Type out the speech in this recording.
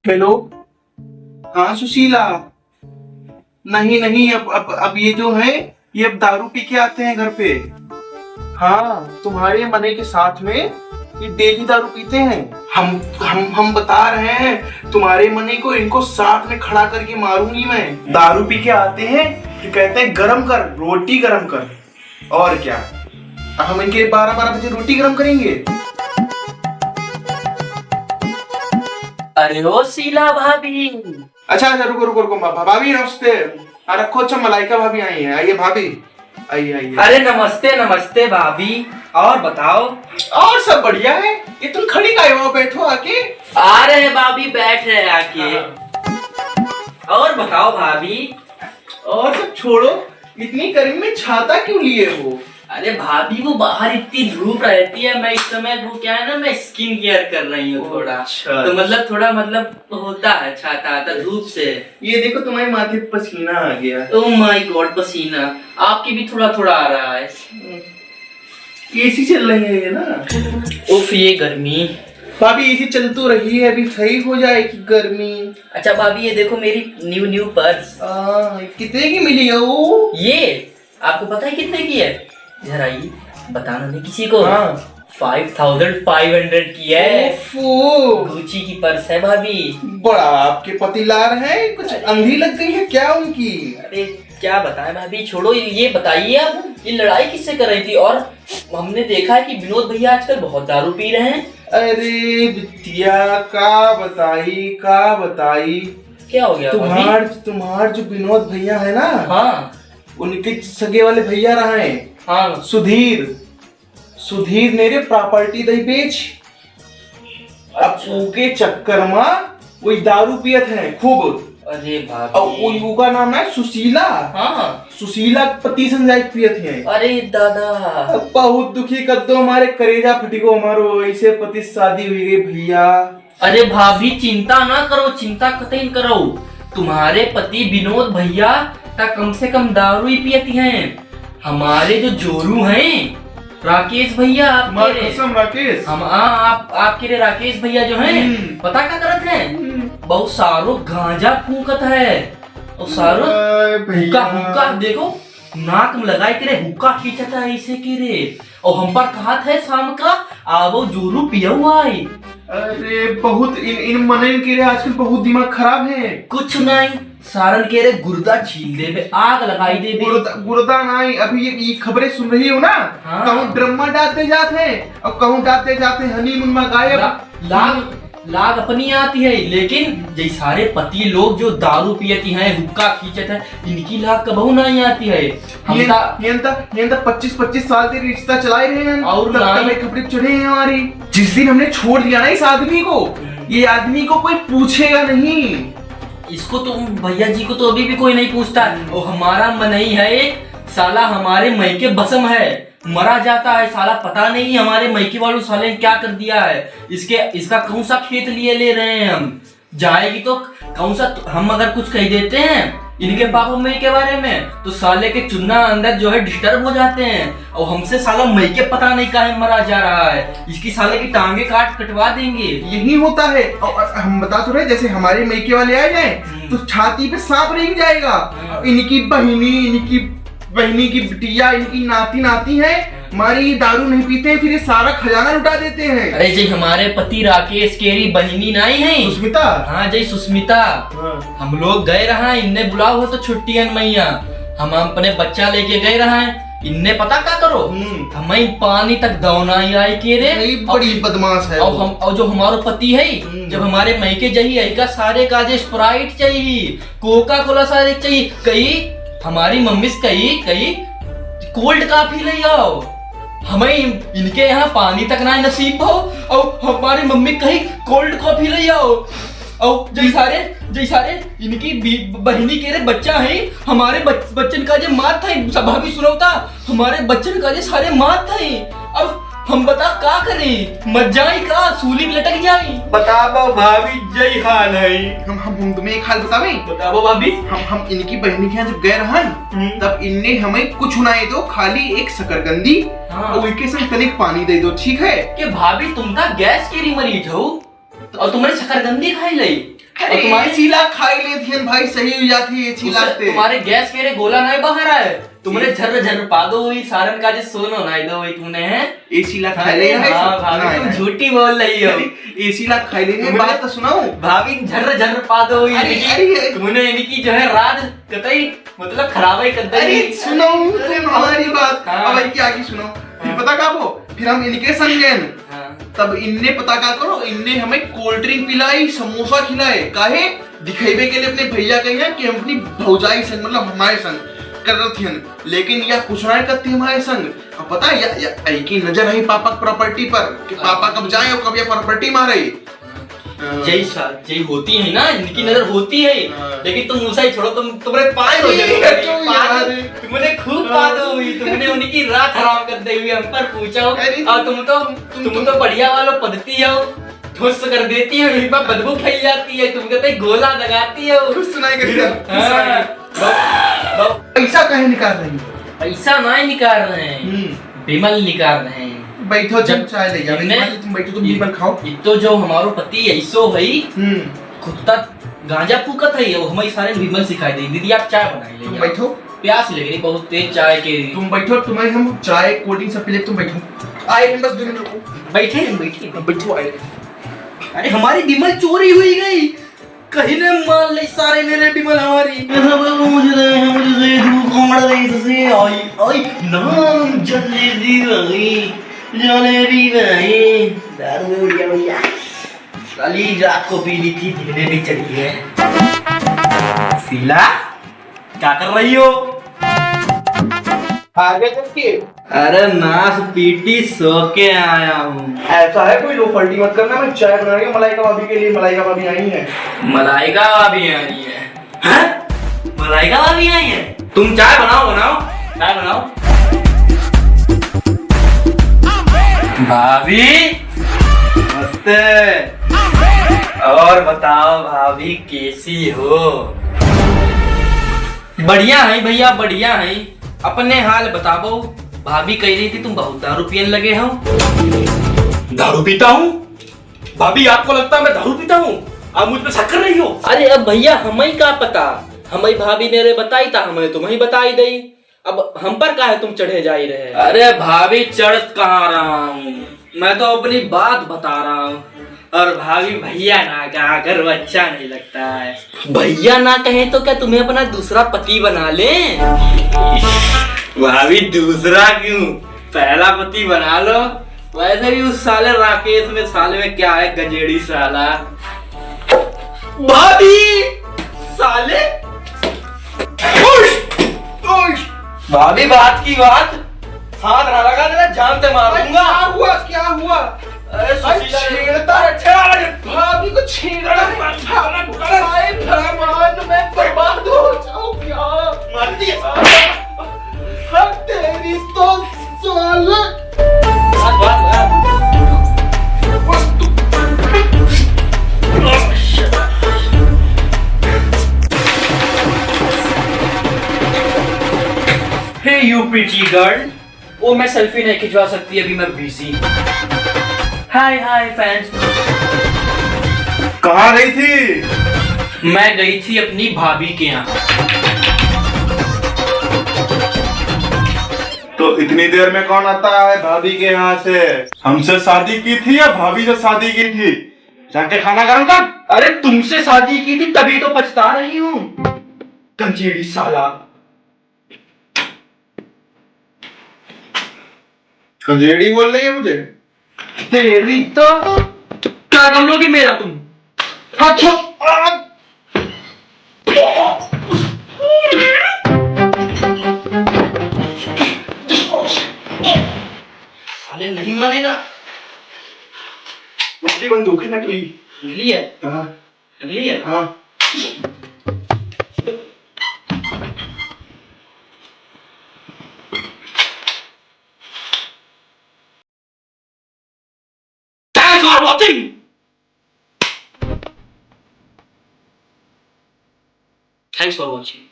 Hello. हाँ सुशीला। नहीं नहीं, अब ये जो है, ये अब दारू पी के आते हैं घर पे। हाँ, तुम्हारे मने के साथ में ये डेली दारू पीते हैं। हम बता रहे हैं तुम्हारे मने को, इनको साथ में खड़ा करके मारूंगी मैं। दारू पी के आते हैं कि कहते हैं गरम कर, रोटी गरम कर। और क्या, अब हम इनके 12-12 बजे रोटी गरम करेंगे। अरे ओ शीला भाभी। अच्छा अच्छा, रुको रुको रुको, भाभी नमस्ते। रखो। अच्छा, मलाइका भाभी आई है। आइए भाभी, आइए आइए। अरे नमस्ते नमस्ते भाभी, और बताओ। और सब बढ़िया है। ये तुम खड़ी काहे हो, बैठो आके। आ रहे हैं भाभी, बैठ रहे हैं आके। और बताओ भाभी। और सब छोड़ो, इतनी गर्मी में छाता क्यों लिए हो? अरे भाभी, वो बाहर इतनी धूप रहती है, मैं इस समय वो क्या है ना, मैं स्किन केयर कर रही हूँ थोड़ा। अच्छा। तो मतलब थोड़ा होता है, छाता आता धूप से। ये देखो, तुम्हारे माथे पे पसीना आ गया। ओह माय गॉड, पसीना आपकी भी थोड़ा थोड़ा आ रहा है। एसी चल रही है ना। उफ, ये गर्मी। भाभी एसी चल तो रही है, अभी सही हो जाएगी गर्मी। अच्छा भाभी, ये देखो मेरी न्यू पर्स। कितने की मिली है वो? ये आपको पता है कितने की है? जरा ये बताना नहीं किसी को। हाँ। 5500 की है। गुची की पर्स है भाभी। बड़ा आपके पति लार है, कुछ अंधी लग गई है क्या उनकी? अरे क्या बताएं भाभी, छोड़ो ये बताइए आप, ये लड़ाई किससे कर रही थी? और हमने देखा है कि विनोद भैया आजकल बहुत दारू पी रहे हैं। अरे बिटिया, का बताई। क्या हो गया तुम्हार जो विनोद भैया है ना, हाँ, उनके सगे वाले भैया रहे हैं। हाँ, सुधीर मेरे प्रॉपर्टी दई बेच। अब उनके चक्कर में वही दारू पियत है खूब। अरे और भाभी, उनका नाम है सुशीला। हाँ, सुशीला पति संजाई पियत है। अरे दादा, बहुत दुखी कर दो, हमारे करेजा फटिको, हमारो ऐसे पति शादी हुई गई भैया। अरे भाभी चिंता ना करो, चिंता कतई न करो। तुम्हारे पति विनोद भैया कम से कम दारू ही पियती हैं। हमारे जो जोरू हैं, राकेश भैया, राकेश, हम आपके रे राकेश भैया जो हैं, पता क्या करत हैं? बहुत सारो गांजा फूकत है। और सारो हुक्का देखो, नाक में लगाए के रे हुक्का खींचता है ऐसे के रे। और हम पर कहा था शाम का आवो जोरू पिया हुआ है। अरे बहुत इन मनन के रे आजकल बहुत दिमाग खराब है। कुछ नहीं, सारन के रे गुर्दा छील देबे, आग लगाई देबे। गुर्दा नहीं, अभी ये खबरें सुन रही हो ना? हाँ। कहूँ ड्रम्मा डालते जाते हैं और कहूँ डालते जाते हनीमून में गायब। लाग अपनी आती है, लेकिन जे सारे पति लोग जो दारू पियती हैं, हुक्का खींचत है, इनकी लाग कबहू नहीं आती है। हम 25-25 साल से रिश्ता चलाए रहे हैं और कपड़े चढ़े हैं हमारी। जिस दिन हमने छोड़ दिया ना इस आदमी को, ये आदमी को कोई पूछेगा नहीं। इसको तो भैया जी को तो अभी भी कोई नहीं पूछता। और हमारा मन ही है, साला हमारे मैके बसम है, मरा जाता है साला, पता नहीं हमारे मैके वालों साले ने क्या कर दिया है। इसका कौन सा खेत लिए ले रहे हैं हम, जाएगी तो कौन सा, हम अगर कुछ कह देते हैं इनके पापा मई के बारे में तो साले के चुन्ना अंदर जो है डिस्टर्ब हो जाते हैं। और हमसे साला मई के पता नहीं काहे मरा जा रहा है, इसकी साले की टांगे कटवा देंगे। यही होता है। और हम बता तो रहे, जैसे हमारे मैके वाले आ जाए तो छाती पे सांप रेंग जाएगा। इनकी बहनी की बिटिया, इनकी नाती है, हमारी दारू नहीं पीते, फिर ये सारा खजाना लुटा देते हैं। अरे जी हमारे पति राकेश केरी बहिनी नहीं है सुस्मिता। हाँ जी सुस्मिता। हाँ। हम लोग गए रहा, इनने बुलाओ हो तो छुट्टियन मैया, हम अपने बच्चा लेके गए रहा है। इनने पता क्या करो, हमें पानी तक दौना आई के रे, बड़ी बदमाश है। और जो हमारो पति है, जब हमारे मैके जाइए का सारे काजे स्प्राइट चाहिए, कोका कोला सारे चाहिए, कई हमारी मम्मी से कई कोल्ड कॉफी ले आओ। हमें इनके यहाँ पानी तक ना नसीब हो, और हमारी मम्मी कहीं कोल्ड कॉफी ले आओ। और जय सारे इनकी बहनी के रे बच्चा है, हमारे बच्चन का जो मात था, सब भाभी सुनौता, हमारे बच्चन का जो सारे मात था। अब हम बता क्या करें, मत जाए का सूली में लटक जाए। बताओ भाभी, जय हाल है। हम तुम्हें एक हाल बताओ भाभी। हम इनकी बहनी के यहाँ जब गए रहन, तब इनने हमें कुछ नहीं दो, खाली एक शकरकंदी और उनके संग तनिक पानी दे दो, ठीक है? कि भाभी तुम था गैस के मरीज हो और तुमने शकरकंदी खाई ली। और तुम्हारे एसीला खाई लेती है भाई, सही हो जाती है एसीला से। तुम्हारे गैस के रे गोला नहीं बाहर आए, तुमने झर झर पा दो हुई सारन का जे सोनो नहीं दो हुई तुमने है एसीला खाई ले है। हाँ भाभी तुम झूठी बोल रही हो। एसीला खाई ले है, बात तो सुनाओ। भाभी झर झर पा दो हुई तुमने इनकी जो है रात कतई मतलब खराब ही कर अरे दी। सुनो तुम हमारी बात, हाँ। अब क्या की सुनो। फिर पता का वो, फिर हम इनके संग गए, तब इनने पता क्या करो, इनने हमें कोल्ड ड्रिंक पिलाई, समोसा खिलाए, काहे दिखेबे के लिए अपने भैया कहे कि हम अपनी भौजाई संग मतलब हमारे संग कर रही थी, लेकिन यह कुछ ना करती हमारे संग। अब पता है या की नजर है पापा प्रॉपर्टी पर कि पापा कब जाए और कब ये प्रॉपर्टी मारे। जय होती है ना, इनकी नजर होती है, लेकिन तुम उसे छोड़ो, तुम्हारे पाए हो तुमने खूब बात हुई, तुमने उनकी रात हराम कर दी हुई, हम पर पूछो और तुम तो बढ़िया वालों पद्धति हो, ठुस कर देती हो, एक बार बदबू फैल जाती है, तुम कहते गोला लगाती हो, सुनाई पैसा कहे निकाल रही हो? पैसा नहीं निकाल रहे हैं, विमल निकाल रहे हैं। बैठो जब चाय ले जाओ, तुम बैठो, तुम विमल खाओ। तो जो हमारो पति ऐसो है खुद तक गांजा फूकत है, वो हमें सारे विमल सिखाई दी, दीदी आप चाय बनाई ले, तुम बैठो, प्यास लग रही बहुत तेज चाय के। तुम बैठो, तुम्हें हम चाय कोल्ड ड्रिंक सब पिले, तुम बैठो। आए बस 2 मिनट रुको। बैठे बैठो आए। अरे हमारी विमल चोरी हुई गई, कहीं ने मान ले सारे मेरे विमल हमारी। मुझे नाम जलेबी नहीं, दारू बढ़िया काली रात को पी ली थी, दिखने भी चढ़ी है। शीला क्या कर रही हो? आगे चलके अरे नाश पीटी सो के आया हूँ। ऐसा है कोई लोफल्टी मत करना, मैं चाय बना रही हूँ मलाइका भाभी के लिए। मलाइका भाभी आई है। मलाइका भाभी आई है? हाँ? मलाइका भाभी आई है? तुम चाय बनाओ चाय बनाओ। भाभी नमस्ते। और बताओ भाभी कैसी हो? बढ़िया है भैया, बढ़िया है। अपने हाल बताओ। भाभी कह रही थी तुम बहुत दारू पीने लगे हो। दारू पीता हूँ? भाभी आपको लगता है मैं दारू पीता हूँ? आप मुझ पे शक कर रही हो? अरे अब भैया हमें क्या पता, हमें भाभी ने रे बताई था, हमें तुम्हें बताई दई। अब हम पर का है तुम चढ़े जा ही रहे? अरे भाभी चढ़ कहाँ रहा हूँ, मैं तो अपनी बात बता रहा हूँ। और भाभी भैया ना कहा कर वो अच्छा नहीं लगता है। भैया ना कहे तो क्या तुम्हें अपना दूसरा पति बना ले? भाभी दूसरा क्यों, पहला पति बना लो। वैसे भी उस साले राकेश में साले में क्या है, गजेड़ी साला। भाभी साले भाभी बात की बात, हाथ ना लगा देना, जान से मार दूंगा। क्या हुआ? अरे छेड़ता भाभी को छेड़ा, मैं बर्बाद हो जाऊं क्या? मारती है तेरी तो साले। हे यू प्रिटी गर्ल, वो मैं सेल्फी नहीं खिंचवा सकती, अभी मैं बिजी। हाय हाय फैंस। कहाँ गई थी? मैं गई थी अपनी भाभी के यहाँ। तो इतनी देर में कौन आता है भाभी के यहाँ से? हमसे शादी की थी या भाभी से शादी की थी? जाके खाना गरम कर। अरे तुमसे शादी की थी तभी तो पछता रही हूँ, कंजेड़ी साला। कंजेड़ी बोल रही है मुझे? तेरी तो क्या कर लोगी मेरा तुम? अच्छा साले नहीं मानेगा। नकली बंदूक है, नकली। नकली है? हाँ नकली है? हाँ। Thanks for watching. Thanks for watching.